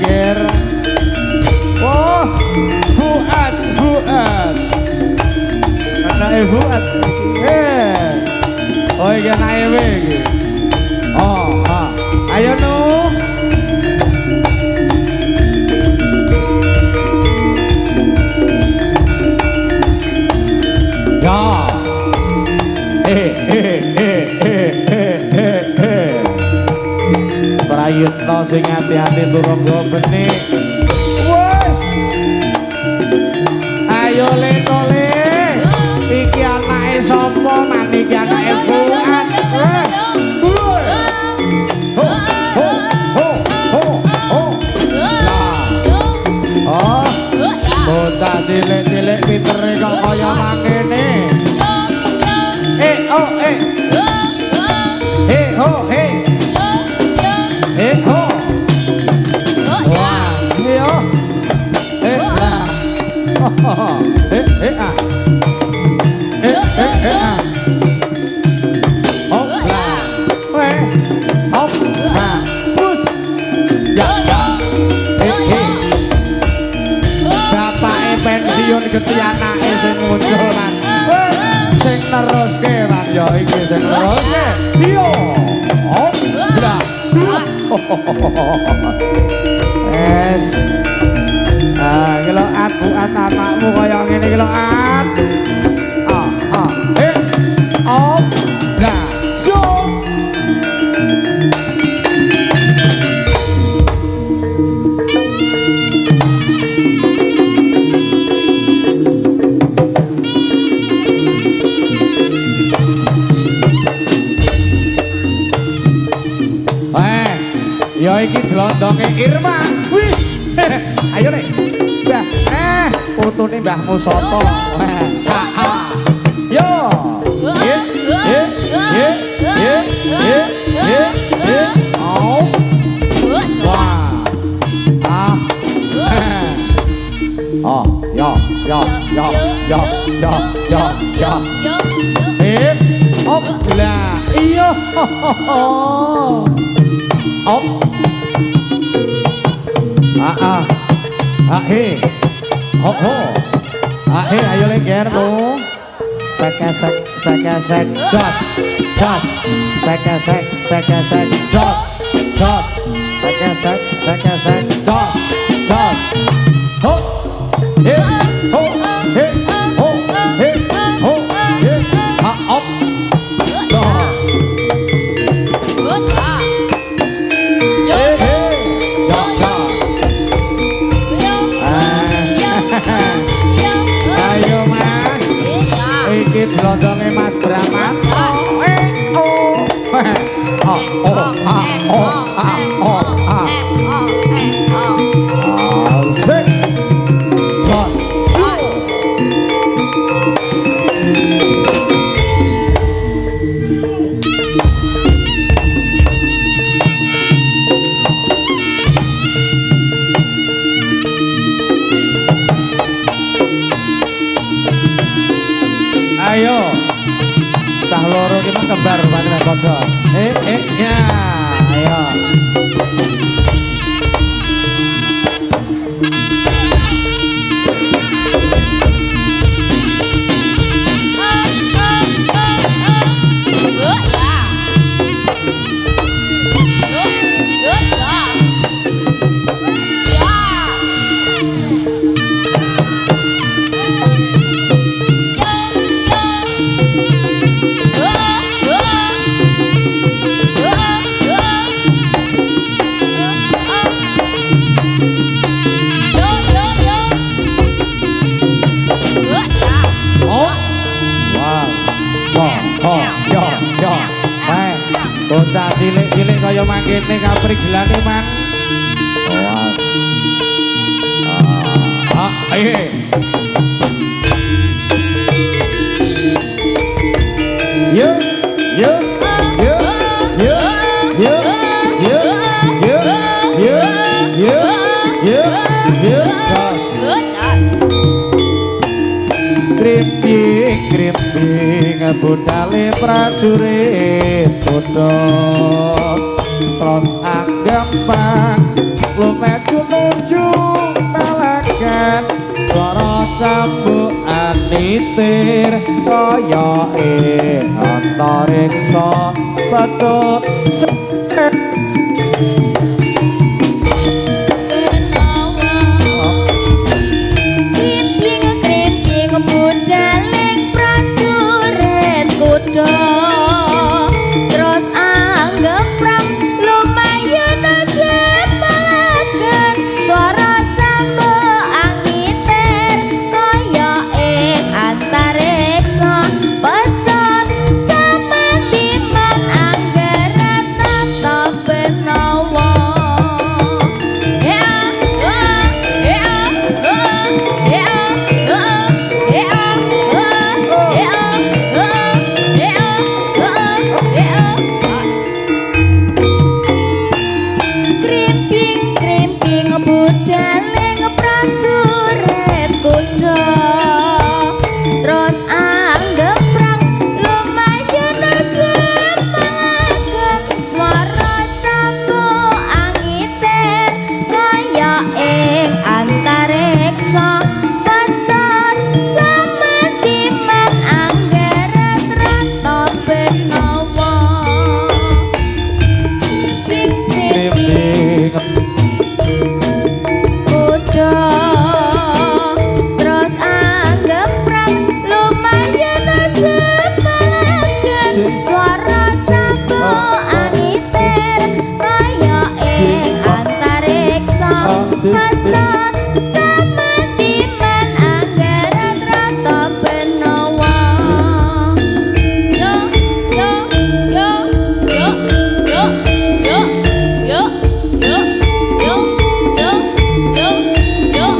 ger. Oh, Fuad. Anake Fuad. Oh iki anake we iki. Oh, ayo nu. Ya. Prayitna sing ati-ati turungga benik. Wes. Ayo le. Iki anake sapa? Man iki anake Fuad. Bocah cilik-cilik pintere kok kaya mangkene. Oh. Wah, iya. Bus. Ya. Bapake pensiun geti anake sing muncul man. Sing neruske man ya iki sing neruske. Iya. Es. Iki lho aku anakmu kaya ngene iki lho at. Ya iki glondonge Irma. Wih. Ayo nek. Mbah. Putune Mbahmu Soto. Yo. Oh. Wah. Oh, yo. Op lah. Iya. Op. Ayo lengger lu. Sekesek, jos. Sekesek, jos. Sekesek, jos. Ho. Op. Ayo Mas. Iki glondonge Mas Braman. Ayo. Cah loro kita kembar padha padha. Ya. Ayo. Bocah cilik-cilik kaya mangkene kaprigelane man. Ayo. Krimping budale prajurit tutuk terus anggapang lumet cambukan nitir kaya antariksa pedhot terus anggap pram lumayan aja balagan suara cambu angiter kaya antariksa pecot sama timan anggaran tata benawa budaling prajurit kuda terus anggap perang lumayan aja balagan suara cambu angiter kaya antariksa pecot sama timan anggaran rata benawa terus anggap perang lumayan aja balagan suara cambu angiter kaya antariksa pecot sama timan anggaran rata benawa yo yo yo yo yo yo yo yo yo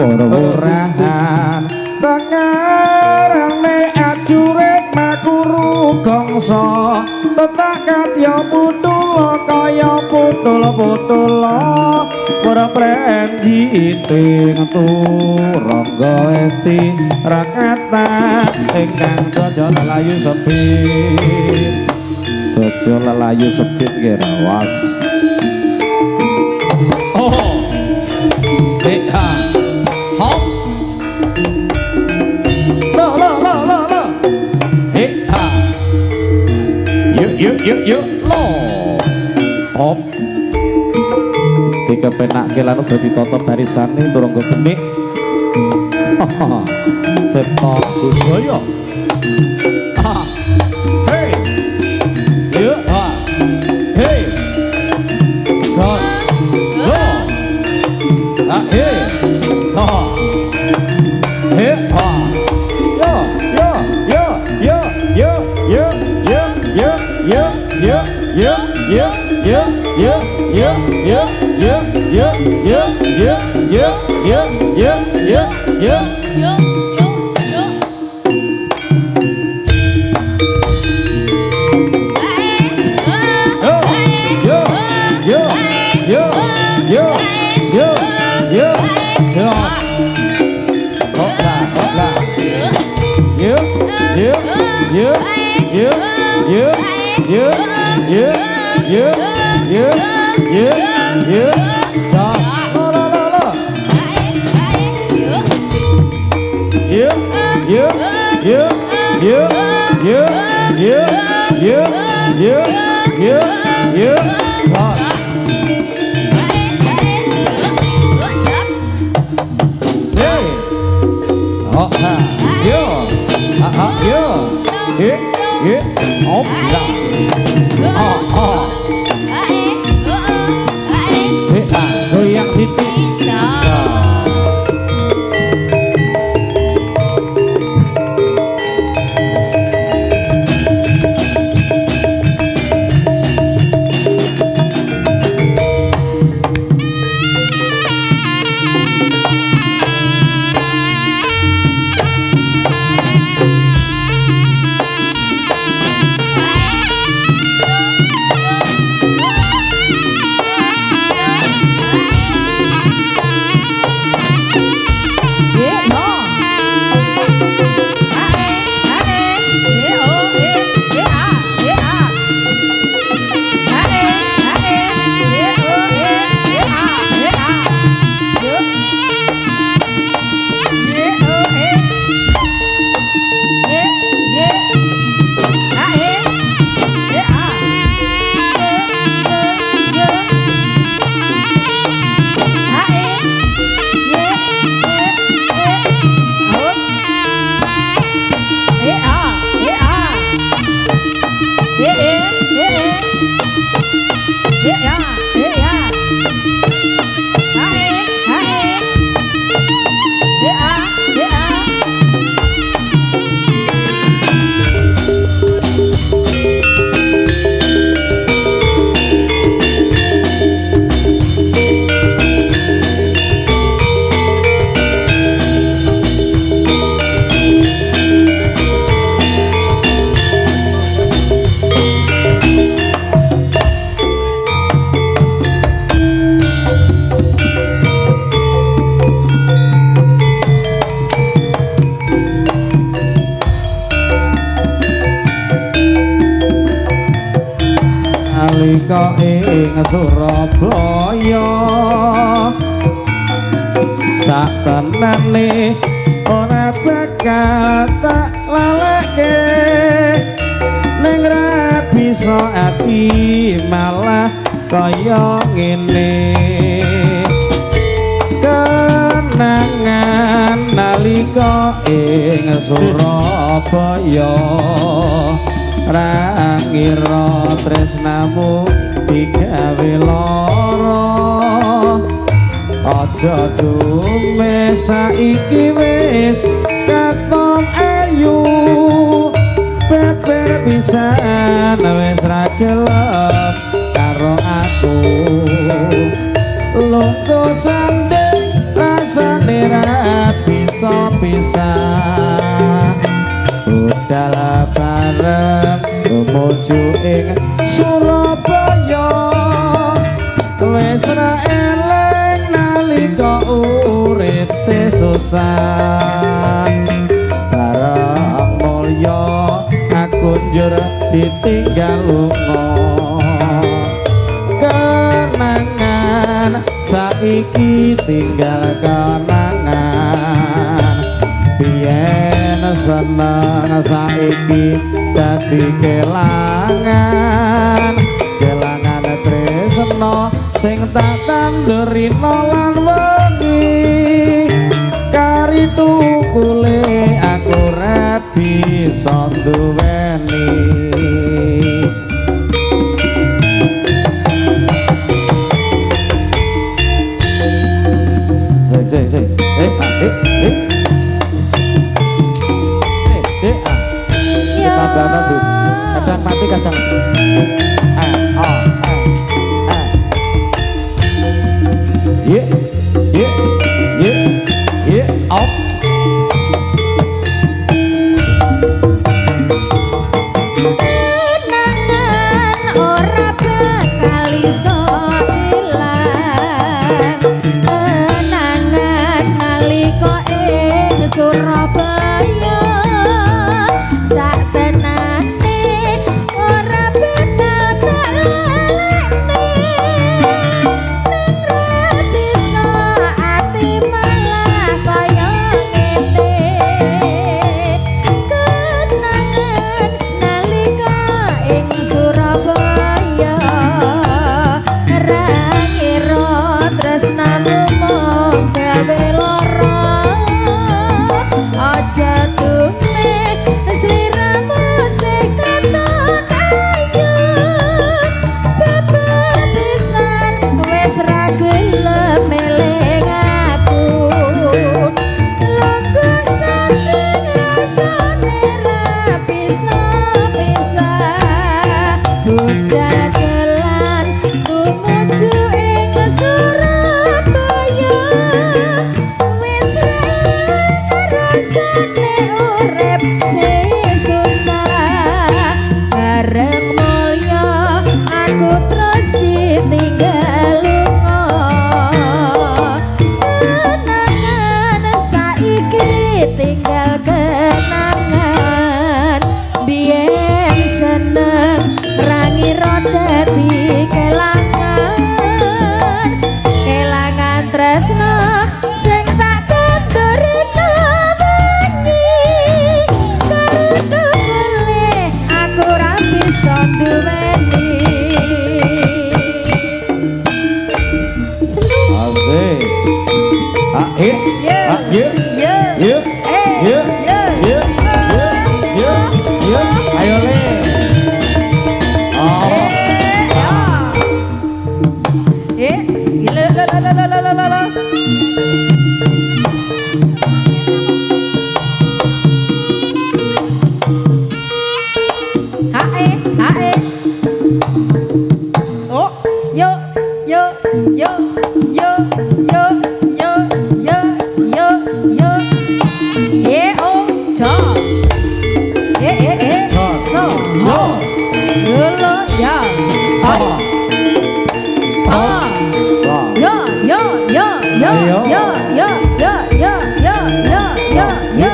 Ora-orahan tengarane ajurik makuru gongso tetakat ya putul kaya putul-putula ora prenjiting turangga esti rakata ingkang dojo lelayu sepit dojo lelayu sepit ki rawas oh ha hop la he ha yuk lo hop tiga penak kelanu berarti toto barisane turunggo benik cetok budaya hey yuk hey shot go hey hip hop goyang titik. nalika ing Surabaya satenane ora bakal tak laleke ning ra bisa ati malah kaya ngene kenangan nalika ing Surabaya ra ngira tresnamu digawe lara aja dume saiki wis katon ayu beber pisan wis ra gelem karo aku lungguh sandeng rasane ra bisa pisah budal bareng tumuju ing Surabaya wis ra eleng nalika urip sesusah bareng mulya aku njur ditinggal lunga kenangan saiki tinggal kenangan biyen seneng saiki dadi kelangan kelangan tresno sing tak tandurina lan wengi kari tukule aku ra bisa duweni kadang mati kadang off kenangan ora bakal iso ilang kenangan nalika ing Surabaya satenane ora bakal tak lalekne ning ra bisa ati malah kaya ngene kenangan nalika ing Surabaya ra ngira tresnamu mung gawe lara aja dume sliramu sing katon ayu beber pisan wis ra gelem eling aku lungguh sandeng rasane ra bisa pisah budagelan tumuju ing Surabaya wis rasane urip sesusah bareng mulya aku terus ditinggal lunga kenangan saiki tinggal kenangan biyen seneng ra ngira dadi kelangan kelangan tresno sing tak tandurina wengi karo tukule aku ra bisa duweni asik ayo le Oh, yo, yo, yo, yo, yo, yo, yo, yo, yo. Yeah, oh, cha. So, ho. Lo, ya. Oh. Ah. Yo, yo, yo, yo, yo, yo, yo, yo, yo, yo, yo, yo.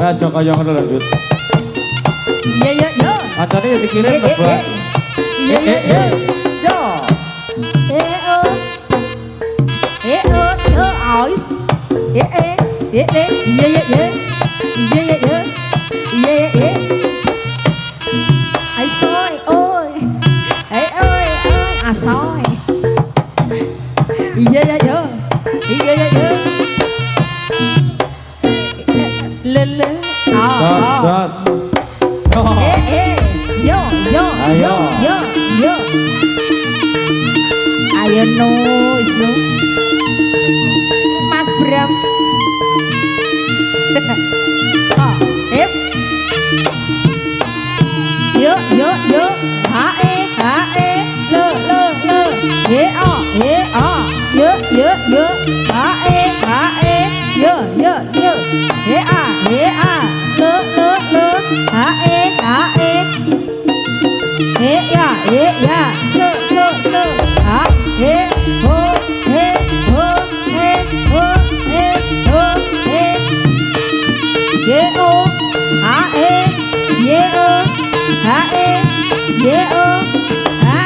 Raja kaya ngono lho, Dut. Iya, iya, iya. Kancane ya dikirim lebar. Iya, iya, iya. Yo. Aus. Iya, iya, iya. Iya, iya, iya. Iya, iya, iya. Iya, iya, iya. Ai soi, ôi. Ai ơi, ơi, à soi. Iya, iya, iya. Iya, iya, iya. Lele. Das. Yo. Yo, yo, yo, yo, yo. Ayo noise no. Mas Bram. Oh, hip. Yo, yo, yo. Hae, le, le, le. Ye, yo, yo, yo. Hae, yo, yo, yo. Ye, le, le, le. Hae. Ya, so, ha, ho, ho, ho, ye, o, ha, ye, o, ha, ye, o, ha,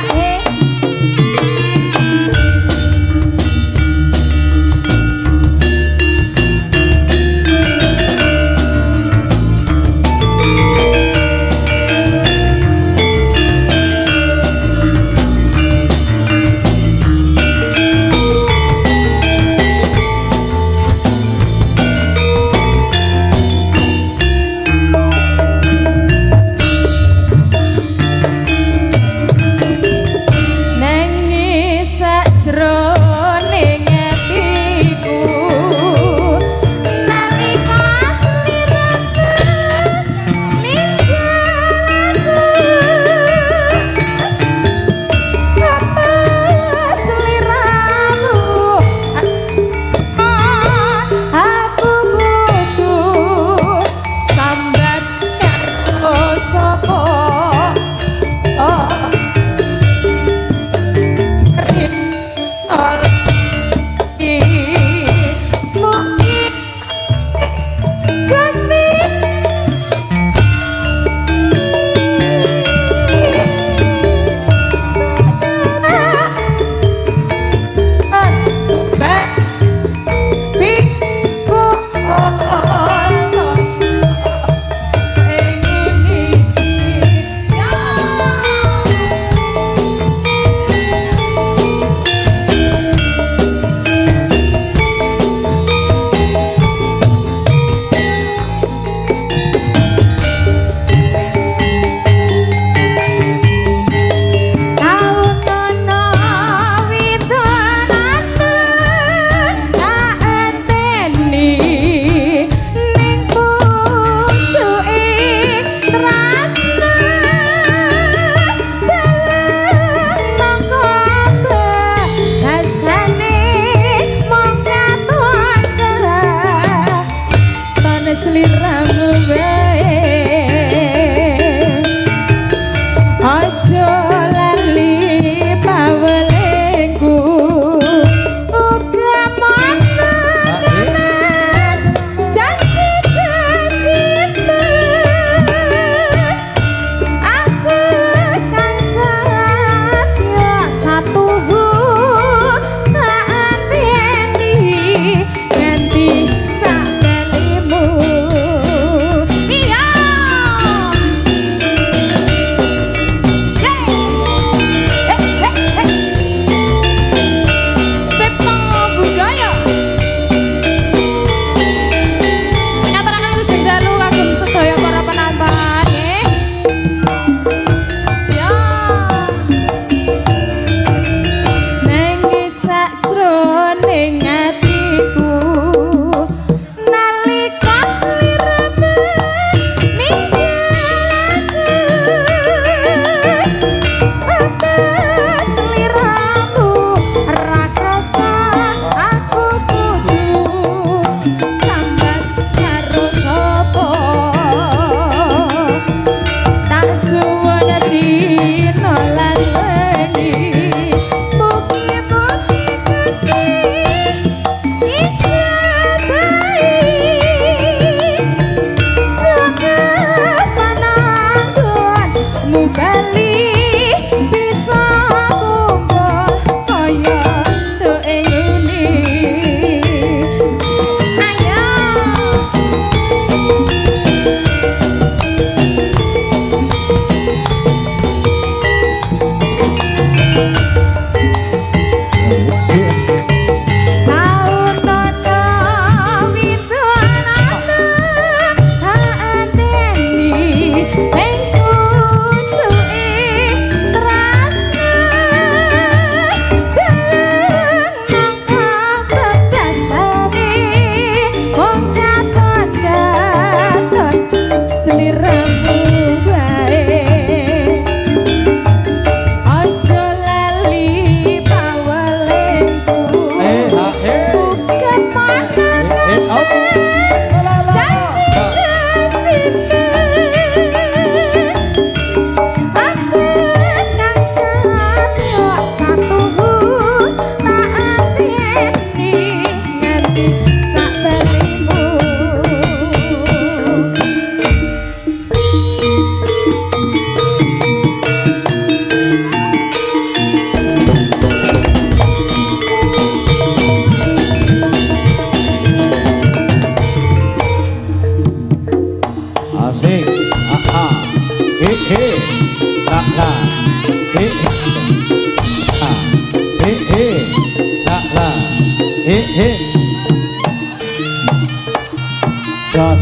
Jos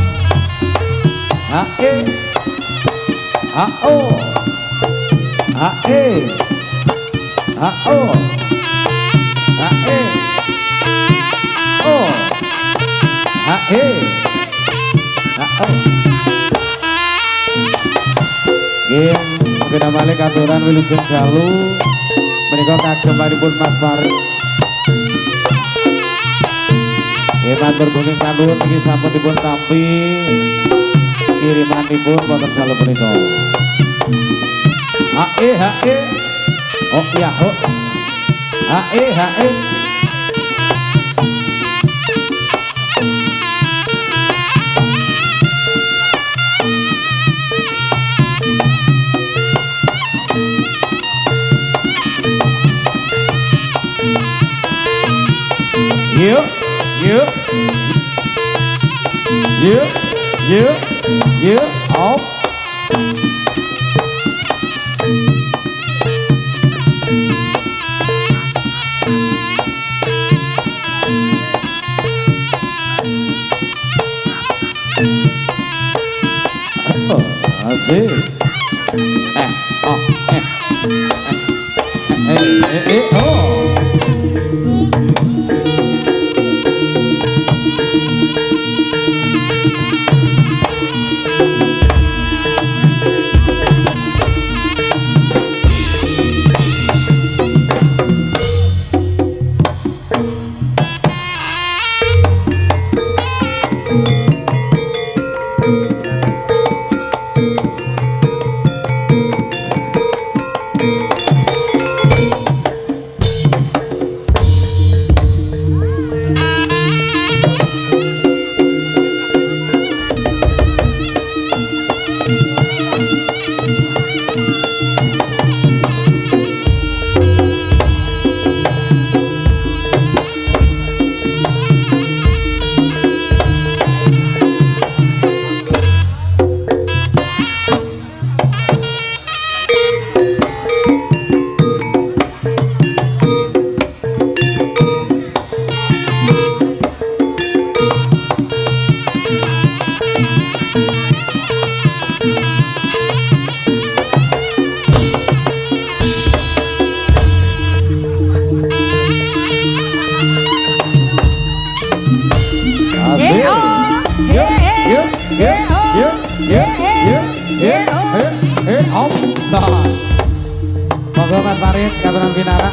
hae hao hae hao hae oh hae hao Gim mungkin balik aturan Wilujeng Dalu menika kagem paripun Mas Farid. Matur kuning kandhut iki sampun dipun tampi kirimanipun wonten dalu punika. Hae hae. Oh iya ho. Hae hae. Yuk, yuk, yuk, yuk, yuk, op. Oh, asik. Oh, oh. Monggo Mas Farid Katuran Binara.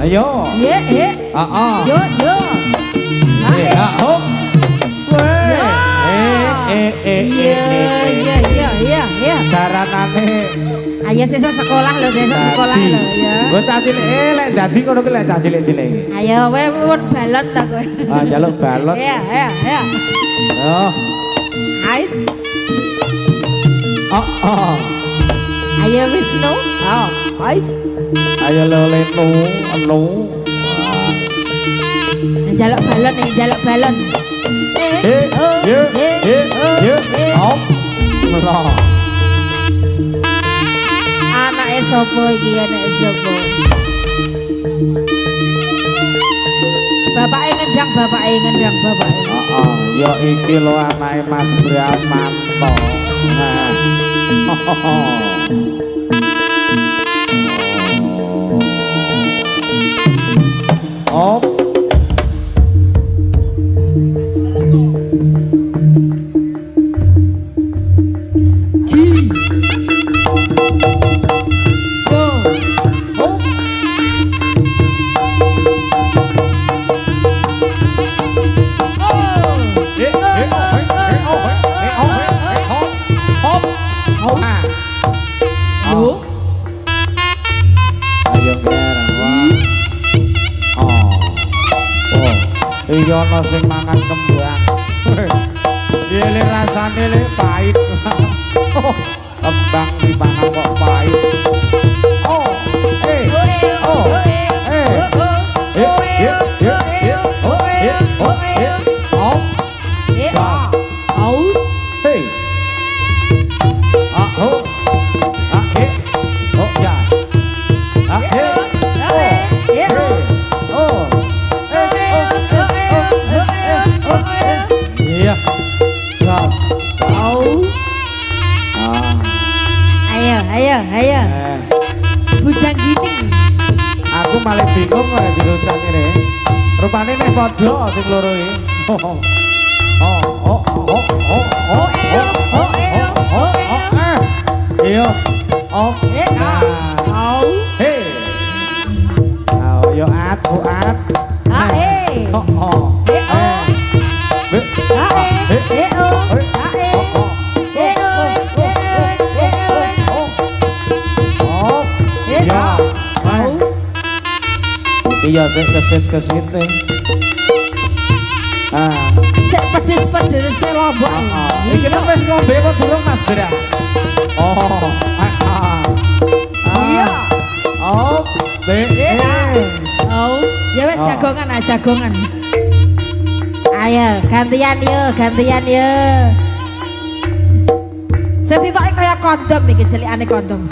Ayo. Ye. Yo. Ya, hop. Iya. Caranane. Ayo sesuk sekolah lho, sekolah lho ya. Gue cah cilik lek dadi ngono ki lek cah cilik-cilik. Ayo wewon balon ta kowe. Ah, njaluk balon. Iya. Yo. Ais. Oh. Ayo Wisnu. Oh, ais. Ayo lelenu, anu. Jaluk balon nih, jaluk balon. Op. Ngono. Anake sapa iki, anake sapa? Bapake ngendang, bapake. Ya iki lho anake Mas Bramanto. Nah. Op. Iya ana sing mangan kembang. Piye le rasane le pahit. Kembang dipangan kok pahit. Ayo. Bujang gini. Aku malah bingung kok dirusak ngene. Rupane meh padha sing loro iki. Iya. Yo at. Iya, sik kesit nih. Sik pedes lombok. Iki nek wis ngombe apa durung Mas Dra? Iya. Ya wis jagongan. Ayo, gantian yo. Sesitoke kaya kondom iki jelikane kondom.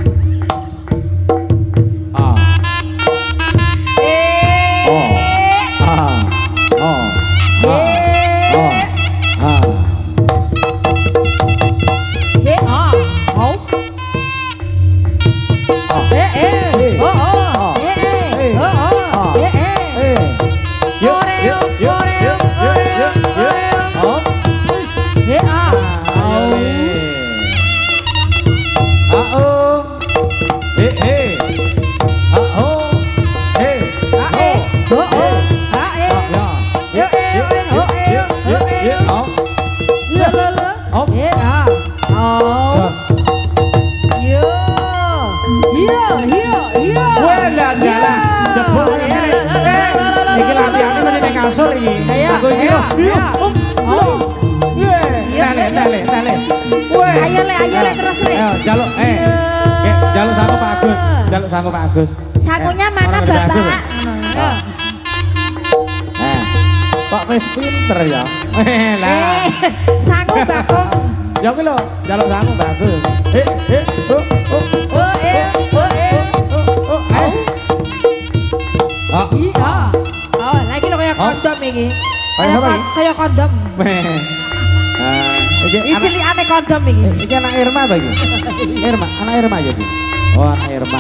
Iki latihane meneh ning kasur iki. Aku iki. Lale. Ayo le terus le. Jaluk jaluk sangu Pak Agus. Sangunya mana Bapak? Kok wis pinter ya. Lah. Sangu Bapak. Ya kuwi lho, jaluk sangu Pak Agus. Iya. kondom iki. Kayak apa iki? Kayak kondom. Iki Iki aneh kondom iki. iki anak Irma apa iki? Irma, anak Irma ya iki. Oh, anak Irma.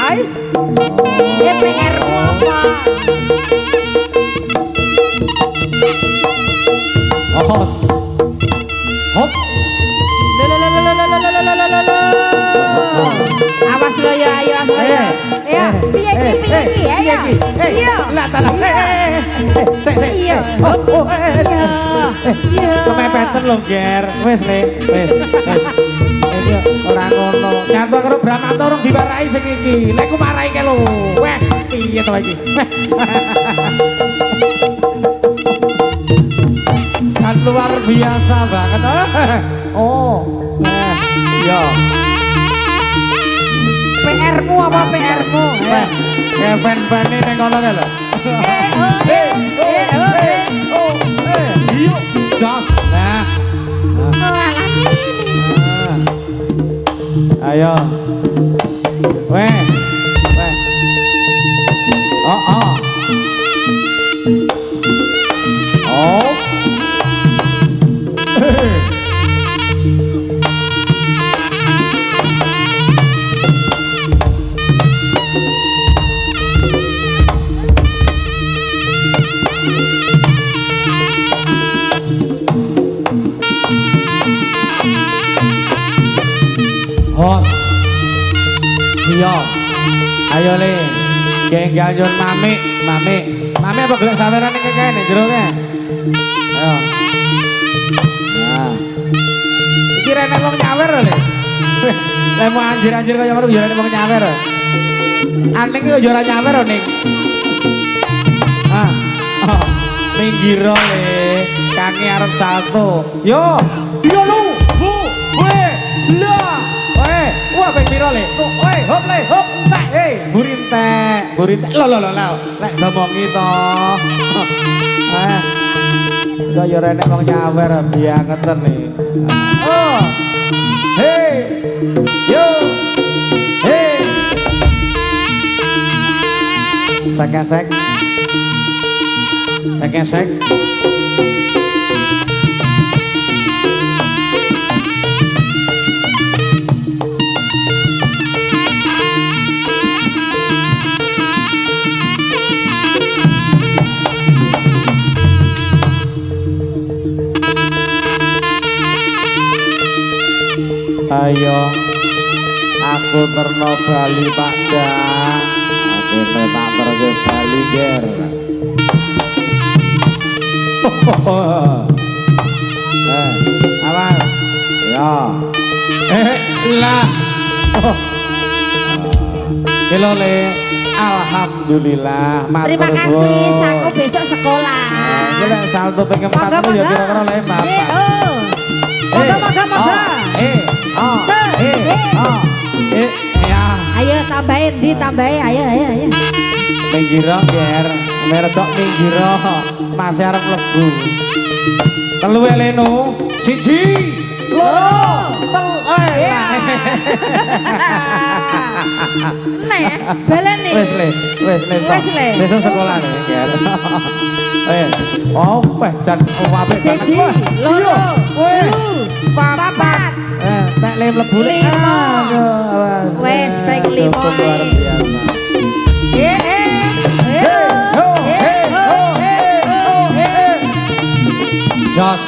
Ais. PR-mu apa? Hop. Awas lo ya, ayo awas lo ya. Ya, piye iki, ayo. Iya. Lah talah. Sik. Iya. Iya. Kemepeten lho, Ger. Wis, Le. Wis. Iki ora ngono. Nyapa karo Bramanta urung diwarai sing iki. Lek ku marai ke lho. Weh, piye to iki? Kan luar biasa banget. Oh. Iya. PR-mu apa PR-mu? Kayak fan-fane ning kono lho. Iya. Jos. Nah. Ayo. Weh. Oh. Hos. Iya. Ayo Le. Genggal Jon Mami. Mami apa gelek saweran ning kene jero ke? Ayo. Nah. Iki rene wong nyawer Le. Lah mau anjir-anjir kaya ngono yo rene wong nyawer. Aning yo ora nyawer ning. Minggiro Le. Kange arep salto. Yo. Yo lu. Bu. Weh. Lah. Wah, ping piro Le? Hop Le, hop. Burintek. Lho. Lek ngomongi to. Kaya renek wong nyawer biangeten nih. Oh. Hey. Yo. Hey. Sekesek. Ayo, aku terno Bali Pak Dang. Akhirnya tak pergi Bali Ger. Awas, ya. Lah. Halo Le, alhamdulillah. Terima kasih, sanggup besok sekolah. Gila saldo pengen 4 ya kira-kira Le Bapak. Moga. Ya. Ayo tambahin, ayo. Minggiro Ger, meredok minggiro. Masih arep lebu. Telu Leno, 1, 2, 3. Nek, balen nih. Wes Le. Besok sekolah nih Ger. Oh, jan apik banget. 1, 2, 3, 4. Nek Le mlebu 5. Wes pek 5. Luar biasa. Jos.